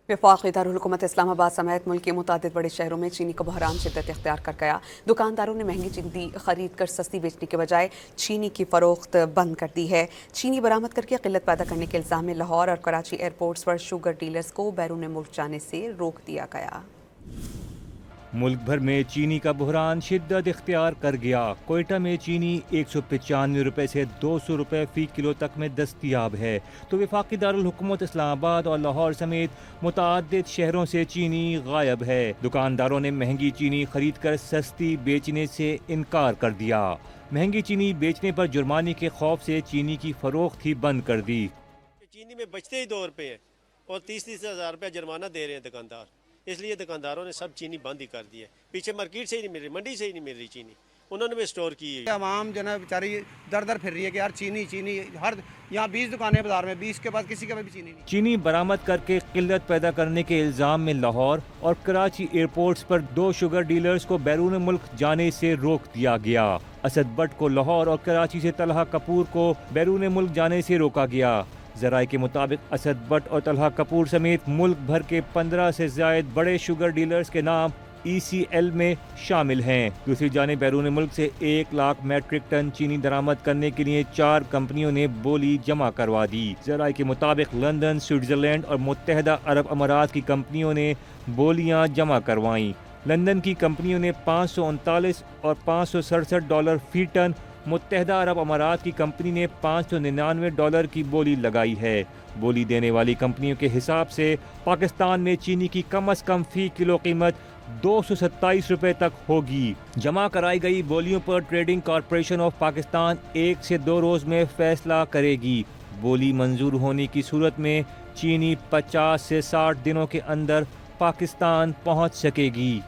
वफाकी दारुल-हुकूमत इस्लामाबाद समेत मुल्क के मुतादिद बड़े शहरों में चीनी का बहरान शिद्दत इख्तियार कर गया। दुकानदारों ने महंगी चीनी खरीद कर सस्ती बेचने के बजाय चीनी की फरोख्त बंद कर दी है। चीनी बरामद करके किल्लत पैदा करने के इल्जाम में लाहौर और कराची एयरपोर्ट्स पर शुगर डीलर्स को बैरून मुल्क जाने से रोक दिया गया। मुल्क भर में चीनी का बहरान शिद्दत इख्तियार कर गया। कोयटा में चीनी 195 रुपए से 200 रुपए फी किलो तक में दस्तयाब है, तो वफाकी दारुल हुकूमत इस्लामाबाद और लाहौर समेत मुतादिद शहरों से चीनी गायब है। दुकानदारों ने महंगी चीनी खरीद कर सस्ती बेचने से इनकार कर दिया। महंगी चीनी बेचने पर जुर्माने के खौफ से चीनी की फरोख्त ही बंद कर दी। चीनी में बचते ही 2 रुपये है और 30-30 हज़ार रुपया जुर्माना दे रहे हैं दुकानदार, इसलिए दुकानदारों ने सब चीनी बंद ही कर दी है। पीछे मार्केट से ही नहीं मिल रही, मंडी से ही नहीं मिल रही चीनी, उन्होंने भी स्टोर की है। आवाम जो है बेचारी दर दर फिर रही है कि यार चीनी चीनी, हर यहाँ 20 दुकानें बाजार में, 20 के बाद किसी के पास भी चीनी नहीं। चीनी बरामद करके किल्लत पैदा करने के इल्जाम में लाहौर और कराची एयरपोर्ट्स पर 2 शुगर डीलर्स को बैरून मुल्क जाने से रोक दिया गया। असद बट को लाहौर और कराची से तलहा कपूर को बैरून मुल्क जाने से रोका गया। ज़राए के मुताबिक असद बट और तलहा कपूर समेत मुल्क भर के 15 से ज़ायद बड़े शुगर डीलर्स के नाम ECL में शामिल हैं। दूसरी जानिब बैरून मुल्क से 1 लाख मैट्रिक टन चीनी दरामद करने के लिए 4 कंपनियों ने बोली जमा करवा दी। ज़राए के मुताबिक लंदन, स्विट्ज़रलैंड और मुत्तहदा अरब अमारात की कंपनियों ने बोलियां जमा करवाईं। लंदन की कंपनियों ने 539 और $567 फी टन, मुत्तहदा अरब अमारात की कंपनी ने $599 की बोली लगाई है। बोली देने वाली कंपनियों के हिसाब से पाकिस्तान में चीनी की कम अज़ कम फी किलो कीमत 227 रुपए तक होगी। जमा कराई गई बोलियों पर ट्रेडिंग कॉरपोरेशन ऑफ पाकिस्तान 1 से 2 रोज़ में फैसला करेगी। बोली मंजूर होने की सूरत में चीनी 50 से 60 दिनों के अंदर पाकिस्तान पहुंच सकेगी।